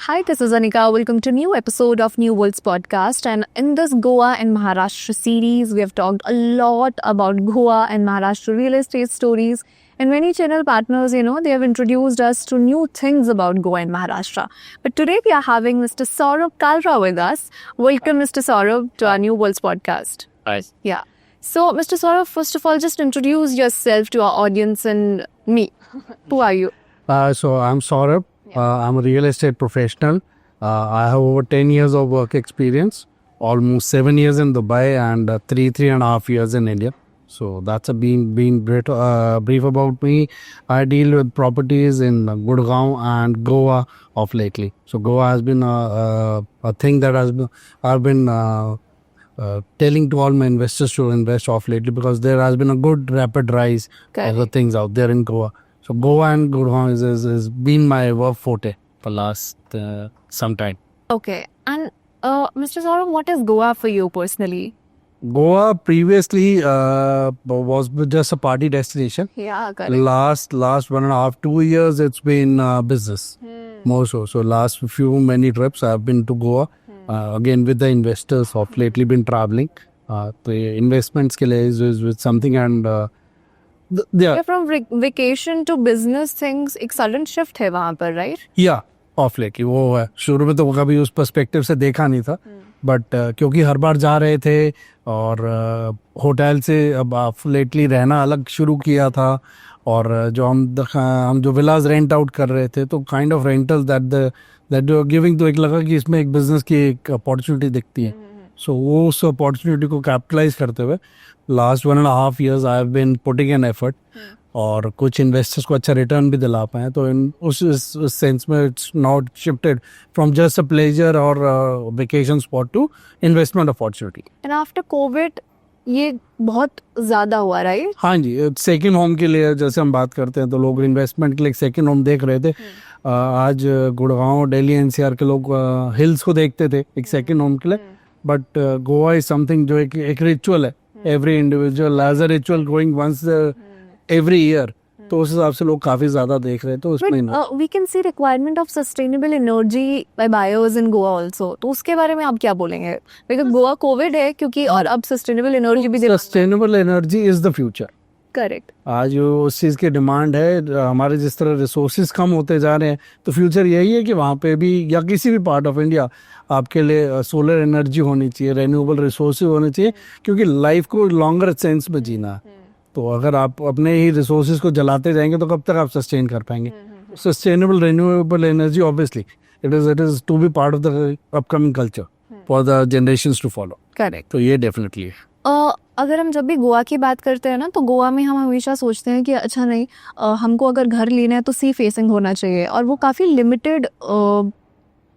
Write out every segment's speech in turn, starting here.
Hi, this is Anika. Welcome to a new episode of New Worlds podcast. And in this Goa and Maharashtra series, we have talked a lot about Goa and Maharashtra real estate stories. And many channel partners, they have introduced us to new things about Goa and Maharashtra. But today we are having Mr. Saurabh Kalra with us. Welcome, Mr. Saurabh, to our New Worlds podcast. Hi. Yeah. So, Mr. Saurabh, first of all, just introduce yourself to our audience and me. Who are you? So I'm Saurabh. I'm a real estate professional. I have over 10 years of work experience, almost 7 years in Dubai and 3.5 years in India. So that's a brief about me. I deal with properties in Gurgaon and Goa of lately. So Goa has been a thing that I've been telling to all my investors to invest off lately because there has been a good rapid rise of the things out there in Goa. So Goa and Gurgaon has been my work forte for last some time. Okay. And Mr. Saurabh, what is Goa for you personally? Goa previously was just a party destination. Yeah, correct. Last 1.5-2 years, it's been business more so. So last many trips I've been to Goa. Again with the investors of lately been traveling. The investments ke liye is with something and Yeah, from vacation to business things, एक sudden shift है वहाँ पर, right? Yeah, of लेके वो है. शुरू में तो कभी उस पर्सपेक्टिव से देखा नहीं था, बट क्योंकि हर बार जा रहे थे और होटल से अब लेटली रहना अलग शुरू किया था और जो हम जो विलास रेंट आउट कर रहे थे तो kind of rentals that you are giving, तो एक लगा कि इसमें एक बिजनेस की एक अपॉर्चुनिटी दिखती है. सो वो उस अपॉर्चुनिटी को कैपिटलाइज करते हुए last 1.5 years I have been putting an effort और कुछ इन्वेस्टर्स को अच्छा रिटर्न भी दिला पाए. तो उस सेंस में it's not shifted from just a pleasure और vacation spot to investment opportunity. And after covid ये बहुत ज्यादा हुआ, राइट? हाँ जी, सेकंड होम के लिए जैसे हम बात करते हैं तो लोग इन्वेस्टमेंट के लिए सेकंड होम देख रहे थे. आज गुड़गांव, दिल्ली, एनसीआर के लोग हिल्स को देखते थे एक सेकंड होम के लिए. बट गोवा इज समथिंग जो एक रिचुअल है. Every individual as a ritual going once every year. तो उस हिसाब से लोग काफी ज्यादा देख रहे हैं. तो उसमें we can see requirement of sustainable energy by buyers in Goa also. तो उसके बारे में आप क्या बोलेंगे? बिकॉज़ गोवा कोविड है क्योंकि और अब सस्टेनेबल एनर्जी भी sustainable energy is the future. Correct. आज उस चीज़ की डिमांड है. हमारे जिस तरह रिसोर्सेज कम होते जा रहे हैं तो फ्यूचर यही है कि वहाँ पे भी या किसी भी पार्ट ऑफ इंडिया आपके लिए सोलर एनर्जी होनी चाहिए, रेन्यूएबल रिसोर्सेज होने चाहिए, क्योंकि लाइफ को लॉन्गर सेंस में जीना है. तो अगर आप अपने ही रिसोर्सेज को जलाते जाएंगे तो कब तक आप सस्टेन कर पाएंगे? Sustainable renewable energy obviously it is to be part of the upcoming culture for the generations to follow. Correct. तो ये डेफिनेटली है. अगर हम जब भी गोवा की बात करते हैं ना तो गोवा में हम हमेशा सोचते हैं कि अच्छा नहीं, हमको अगर घर लेना है तो सी फेसिंग होना चाहिए और वो काफ़ी लिमिटेड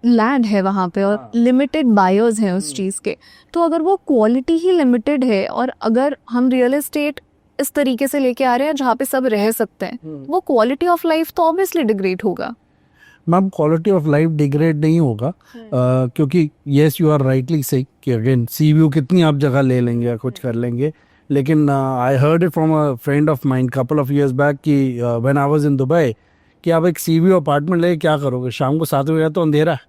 लैंड है वहाँ पे और लिमिटेड बायर्स हैं उस चीज़ के. तो अगर वो क्वालिटी ही लिमिटेड है और अगर हम रियल एस्टेट इस तरीके से लेके आ रहे हैं जहाँ पे सब रह सकते हैं, वो क्वालिटी ऑफ लाइफ तो ऑब्वियसली डिग्रेड होगा. Ma'am, quality of life degrade नहीं होगा क्योंकि येस यू आर राइटली से कि अगेन सी व्यू कितनी आप जगह ले लेंगे या कुछ कर लेंगे. लेकिन I heard it from a friend of mind couple of years back कि when I was in Dubai कि आप एक सी व्यू अपार्टमेंट ले क्या करोगे? शाम को 7 बजे तो अंधेरा है,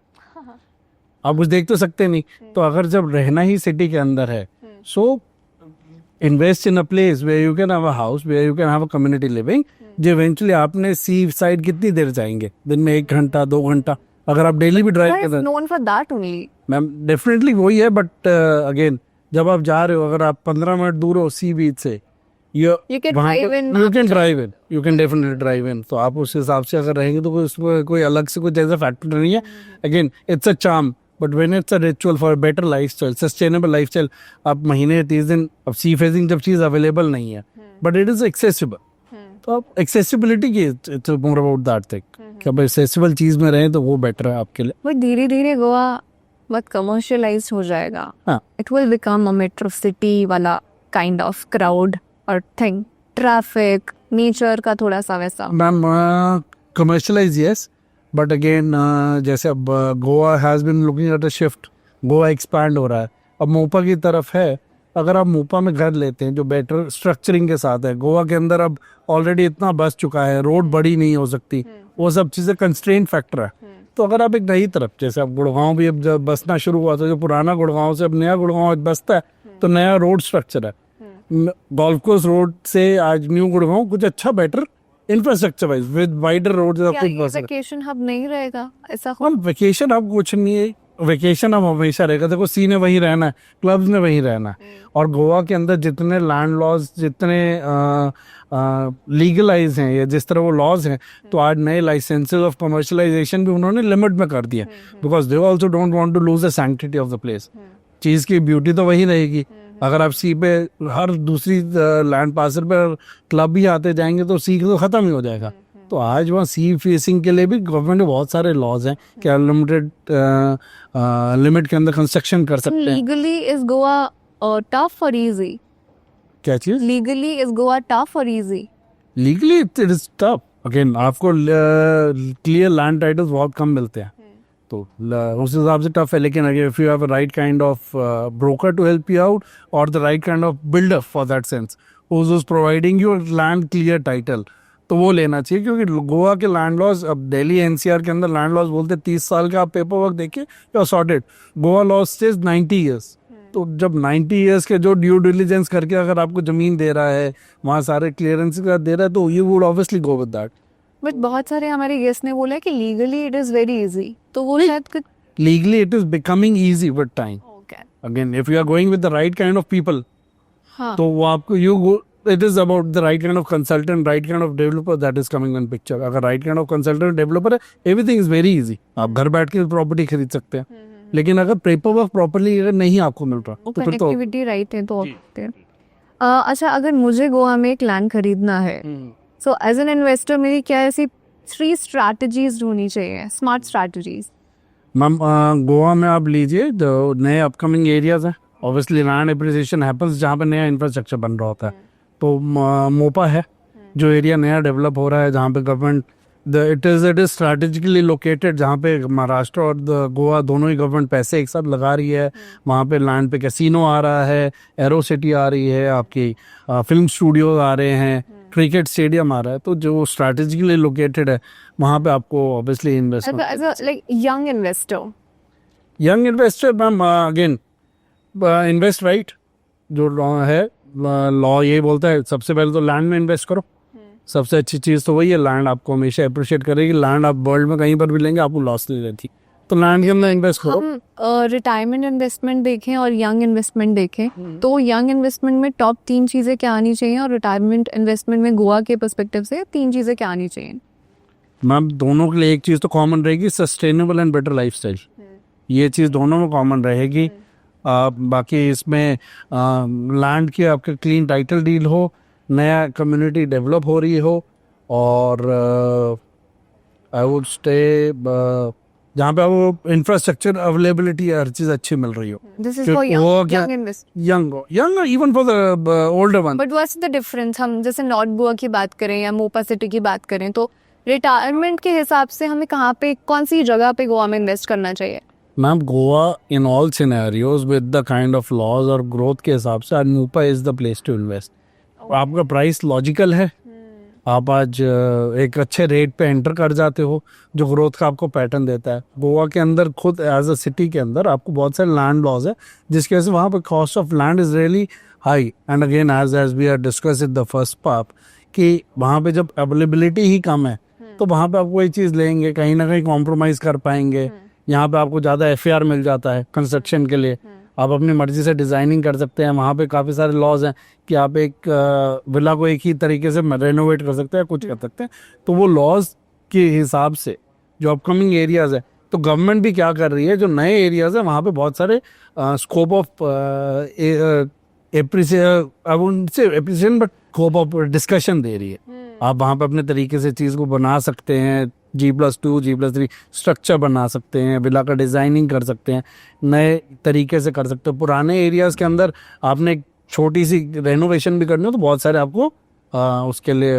आप कुछ देख तो सकते नहीं. तो अगर जब रहना ही सिटी के अंदर है, so invest in a place where you can have a house, where you can have a community living. जो इवेंचुअली आपने सी साइड कितनी देर जाएंगे? दिन में 1 घंटा 2 घंटा. अगर आप डेली भी ड्राइव कर रहे हैं, known for that only ma'am, definitely वही है. बट अगेन जब आप जा रहे हो, अगर आप 15 मिनट दूर हो सी बीच से, you can drive in, you can definitely drive इन. तो आप उस हिसाब से अगर रहेंगे तो उसमें कोई अलग से कुछ ऐसा फैक्टर नहीं है. Again it's a charm, but when it's a ritual for better lifestyle, sustainable lifestyle, आप महीने 30 दिन, अब सी फेसिंग जब चीज अवेलेबल नहीं है बट इट इज एक्सेसिबल, तो आप एक्सेसिबिलिटी की it's more about that thing कि आप एक्सेसिबल चीज में रहें तो वो बेटर है आपके लिए. वो धीरे धीरे गोवा बहुत कमर्शियलाइज हो जाएगा. It will become a metro city वाला काइंड ऑफ क्राउड और थिंग, ट्रैफिक, नेचर का थोड़ा सा वैसा. Ma'am, commercialize yes, but again जैसे अब Goa has been looking at a shift. Goa expand हो रहा है, अब मोपा की तरफ है. अगर आप मोपा में घर लेते हैं जो बेटर स्ट्रक्चरिंग के साथ है, गोवा के अंदर अब ऑलरेडी इतना बस चुका है, रोड बड़ी नहीं हो सकती, वो सब चीज़ें कंस्ट्रेंट फैक्टर है. तो अगर आप एक नई तरफ, जैसे अब गुड़गांव भी अब जब बसना शुरू हुआ था, जो पुराना गुड़गांव से अब नया गुड़गांव बसता है, तो नया रोड स्ट्रक्चर है। गोल्फ कोर्स रोड से आज न्यू गुड़गांव कुछ अच्छा better infrastructure wise with wider road क्या कुछ ये बस वेकेशन हब नहीं रहेगा ऐसा और वेकेशन अब कुछ नहीं है, वेकेशन अब हमेशा रहेगा। देखो सी ने वहीं रहना है, क्लब्स ने वहीं रहना है, और गोवा के अंदर जितने लैंड लॉज जितने लीगलाइज हैं या जिस तरह वो लॉज हैं, तो आज नए लाइसेंसेस ऑफ कमर्शलाइजेशन भी उन्होंने लिमिट में कर दिया, because they also don't want to lose the sanctity of the place. चीज की ब्यूटी तो वही रहेगी। अगर आप सी पे हर दूसरी लैंड पार्सल पर क्लब ही आते जाएंगे तो सी तो खत्म ही हो जाएगा। तो आज वहाँ सी फेसिंग के लिए भी गवर्नमेंट के बहुत सारे लॉज हैं कि अनलिमिटेड लिमिट के अंदर कंस्ट्रक्शन कर सकते हैं। लीगली इज गोवा टफ और इजी? क्या चीज लीगली इज गोवा टफ और easy? Legally it is tough again, आपको क्लियर लैंड टाइटल्स बहुत कम मिलते हैं, तो उस हिसाब से टफ है। लेकिन अगर if you have a right kind of broker to help you out और the right kind of builder for that sense who is providing you land clear title, तो वो लेना चाहिए। क्योंकि गोवा के लैंड लॉज, अब दिल्ली एनसीआर के अंदर लैंड लॉज बोलते 30 साल का आप पेपर वर्क देखिए you are sorted. Goa laws says 90 years. तो जब 90 ईयर्स के जो ड्यू डिलीजेंस करके अगर आपको जमीन दे रहा है, वहाँ सारे क्लियरेंस का दे रहा है, तो you would obviously go with that. But बहुत सारे हमारे गेस्ट ने बोला कि legally it is very easy, तो वो शायद legally it is becoming easy with time. Okay, again if you are going with the right kind of people, हाँ, तो वो आपको it is about the right kind of consultant, right kind of developer that is coming in picture. अगर right kind of consultant developer है, everything is very easy. आप घर बैठ के प्रॉपर्टी खरीद सकते हैं। लेकिन अगर पेपर वर्क प्रॉपर्ली अगर नहीं आपको मिल रहा तो फिर तो कनेक्टिविटी राइट है तो अच्छा, अगर मुझे गोवा में एक लैंड खरीदना है, सो एज एन इन्वेस्टर मेरी क्या ऐसी 3 स्ट्रैटेजीज होनी चाहिए, स्मार्ट स्ट्रैटेजीज? मैम गोवा में आप लीजिए जो नए अपकमिंग एरियाज हैं, ऑब्वियसली लैंड एप्रिसिएशन हैपेंस जहाँ पे नया इंफ्रास्ट्रक्चर बन रहा होता है। तो मोपा है जो एरिया नया डेवलप हो रहा है, जहाँ पे government it is strategically located, जहाँ पे महाराष्ट्र और गोवा दोनों ही गवर्नमेंट पैसे एक साथ लगा रही है। वहाँ पे लैंड पे कैसीनो आ रहा है, एरो सिटी आ रही है, आपकी फिल्म स्टूडियोज आ रहे हैं, क्रिकेट स्टेडियम आ रहा है। तो जो स्ट्रैटेजिकली लोकेटेड है वहाँ पे आपको obviously investment, like young investor ma'am again invest right. जो है लॉ ये बोलता है सबसे पहले तो लैंड में इन्वेस्ट करो। सबसे अच्छी चीज़ तो वही है, लैंड आपको हमेशा अप्रिशिएट करेगी। लैंड आप वर्ल्ड में कहीं पर भी लेंगे आपको लॉस नहीं रहती, तो लैंड के अंदर इन्वेस्ट करो। हम रिटायरमेंट इन्वेस्टमेंट देखें और यंग इन्वेस्टमेंट देखें, तो यंग इन्वेस्टमेंट में टॉप 3 चीज़ें क्या आनी चाहिए, और रिटायरमेंट इन्वेस्टमेंट में गोवा के पर्सपेक्टिव से 3 चीज़ें क्या आनी चाहिए? मैम दोनों के लिए एक चीज़ तो कॉमन रहेगी, सस्टेनेबल एंड बेटर लाइफस्टाइल। ये चीज़ दोनों में कॉमन रहेगी। बाकी इसमें लैंड की आपके क्लीन टाइटल डील हो, नया कम्युनिटी डेवलप हो रही हो, और आई वुड स्टे जहाँ पे आपको इंफ्रास्ट्रक्चर अवेलेबिलिटी हर चीज़ अच्छी मिल रही हो। This is for young young even for the older one. But what's the difference? हम जैसे नॉर्थ गोवा की बात करें या मोपा सिटी की बात करें, तो रिटायरमेंट के हिसाब से हमें कहाँ पे, कौन सी जगह पे गोवा में इन्वेस्ट करना चाहिए? Ma'am Goa in all scenarios with the kind of laws और ग्रोथ के हिसाब से Mopa is the place to invest. आपका प्राइस लॉजिकल है, आप आज एक अच्छे रेट पे एंटर कर जाते हो जो ग्रोथ का आपको पैटर्न देता है। गोवा के अंदर खुद एज अ सिटी के अंदर आपको बहुत सारे लैंड लॉज है, जिसकी वजह से वहाँ पे cost of land is really high. And again as we are discuss in the first part कि वहाँ पे जब अवेलेबिलिटी ही कम है, तो वहाँ पे आप वही चीज़ लेंगे, कहीं ना कहीं कॉम्प्रोमाइज़ कर पाएंगे। यहाँ पे आपको ज़्यादा FAR मिल जाता है कंस्ट्रक्शन के लिए, आप अपनी मर्जी से डिज़ाइनिंग कर सकते हैं। वहाँ पे काफ़ी सारे लॉज हैं कि आप एक विला को एक ही तरीके से रेनोवेट कर सकते हैं, कुछ कर सकते हैं। तो वो लॉज के हिसाब से जो अपकमिंग एरियाज़ है, तो गवर्नमेंट भी क्या कर रही है, जो नए एरियाज़ हैं वहाँ पे बहुत सारे scope of appreciation but scope of discussion दे रही है। आप वहाँ पे अपने तरीके से चीज़ को बना सकते हैं, G+2 G+3 स्ट्रक्चर बना सकते हैं, विला का डिज़ाइनिंग कर सकते हैं, नए तरीके से कर सकते हो। पुराने एरियाज़ के अंदर आपने एक छोटी सी रेनोवेशन भी करनी हो तो बहुत सारे आपको उसके लिए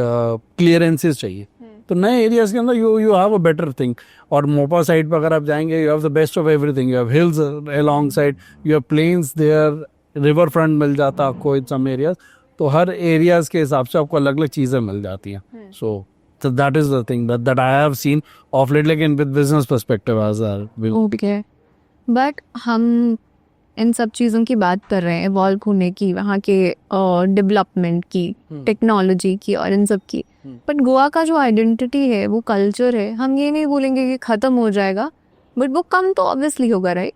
क्लियरेंसेस चाहिए। तो नए एरियाज़ के अंदर you have a better thing. और मोपा साइड पर अगर आप जाएंगे, you have the best of everything. You have hills along side, you have plains there, river front मिल जाता आपको इन सम एरियाज। तो हर एरियाज़ के हिसाब से आपको अलग अलग चीज़ें मिल जाती हैं। सो So that is the thing that I have seen of late, like in with business perspective as well. Okay, but हम इन सब चीज़ों की बात कर रहे हैं, इवॉल्व होने की, वहाँ के डेवलपमेंट की, टेक्नोलॉजी की और इन सब की, बट गोवा का जो आइडेंटिटी है, वो कल्चर है, हम ये नहीं बोलेंगे कि ख़त्म हो जाएगा, बट वो कम तो ऑब्वियसली होगा, राइट?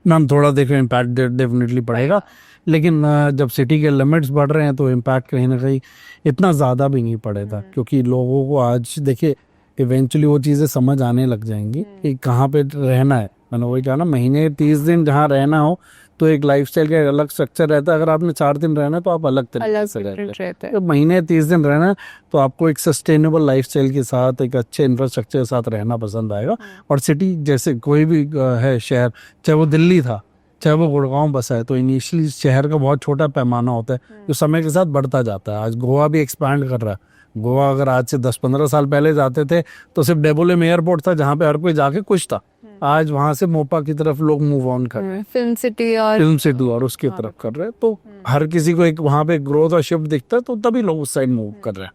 मैम थोड़ा देखो इम्पैक्ट डेफिनेटली पड़ेगा, लेकिन जब सिटी के लिमिट्स बढ़ रहे हैं तो इम्पैक्ट कहीं ना कहीं इतना ज़्यादा भी नहीं पड़ेगा, क्योंकि लोगों को आज देखिए इवेंचुअली वो चीज़ें समझ आने लग जाएंगी कि कहाँ पे रहना है। मैंने वही कहा ना, महीने 30 दिन जहाँ रहना हो तो एक लाइफस्टाइल का अलग स्ट्रक्चर रहता है। अगर आपने 4 दिन रहना है तो आप अलग तरीके से रहते हैं। तो महीने 30 दिन रहना है तो आपको एक सस्टेनेबल लाइफस्टाइल के साथ, एक अच्छे इंफ्रास्ट्रक्चर के साथ रहना पसंद आएगा। और सिटी जैसे कोई भी है शहर, चाहे वो दिल्ली था, चाहे वो गुड़गांव बसा है, तो इनिशियली शहर का बहुत छोटा पैमाना होता है जो समय के साथ बढ़ता जाता है। आज गोवा भी एक्सपैंड कर रहा है। गोवा अगर आज से 10-15 साल पहले जाते थे तो सिर्फ डेबोले में एयरपोर्ट था जहाँ पे हर कोई जाके खुश था। आज वहां से मोपा की तरफ लोग मूव ऑन कर रहे हैं, फिल्म सिटी और उसकी तरफ कर रहे हैं। तो हर किसी को एक वहां पे ग्रोथ और शिफ्ट दिखता है, तो तभी लोग उस साइड मूव कर रहे हैं,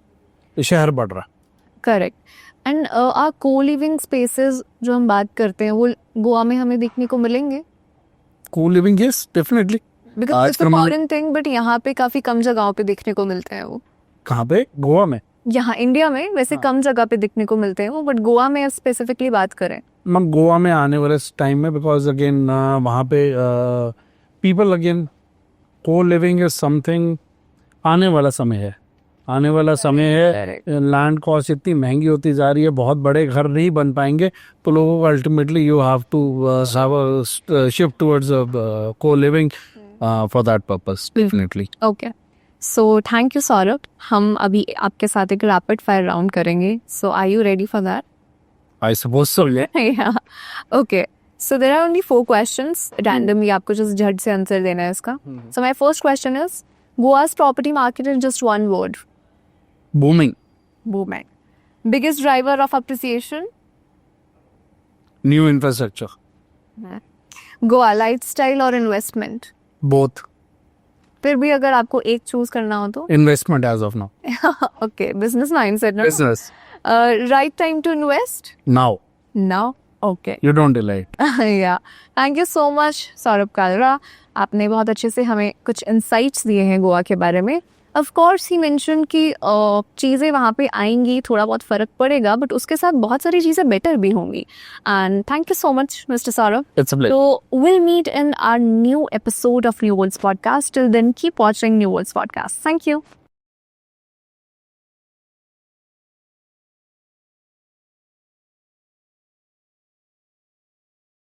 तो शहर बढ़ रहा है। करेक्ट। एंड आर को लिविंग स्पेसेस जो हम बात करते हैं, वो गोवा में हमें देखने को मिलेंगे? को living, yes definitely, because it's a foreign thing, but यहाँ पे काफी कम जगहों पे देखने को मिलते हैं वो। कहाँ पे? गोवा में? यहाँ इंडिया में वैसे कम जगह पे दिखने को मिलते हैं वो, बट गोवा में स्पेसिफिकली बात करें, मैम गोवा में आने वाले टाइम में, बिकॉज अगेन वहाँ पे पीपल अगेन को लिविंग इज समथिंग आने वाला समय है, आने वाला समय है। लैंड कॉस्ट इतनी महंगी होती जा रही है, बहुत बड़े घर नहीं बन पाएंगे, तो लोगों को ultimately you have to shift towards को living for that purpose definitely. Okay, so thank you Saurabh. हम अभी आपके साथ एक रैपिड फायर राउंड करेंगे, so are you ready for that? I suppose so, yeah. Yeah. Okay. So there are only 4 questions. Randomly, आपको just झट से answer देना है इसका. So my first question is, Goa's property market in just one word. Booming. Booming. Biggest driver of appreciation? New infrastructure. Goa lifestyle or investment? Both. फिर भी अगर आपको एक चूज करना हो तो? Investment as of now. Okay, business mindset. No? Business. Right time to invest? Now. Now? Okay. You don't delay it. Yeah. Thank you so much, Saurabh Kalra. आपने बहुत अच्छे से हमें कुछ इंसाइट्स दिए हैं गोवा के बारे में. ऑफ कोर्स ही मेंशन कि चीज़ें वहाँ पे आएंगी, थोड़ा बहुत फ़र्क पड़ेगा, बट उसके साथ बहुत सारी चीज़ें बेटर भी होंगी. And thank you so much mister Saurabh. It's a pleasure. So we'll meet in our new episode of New Worlds Podcast. Till then, keep watching New Worlds Podcast. Thank you.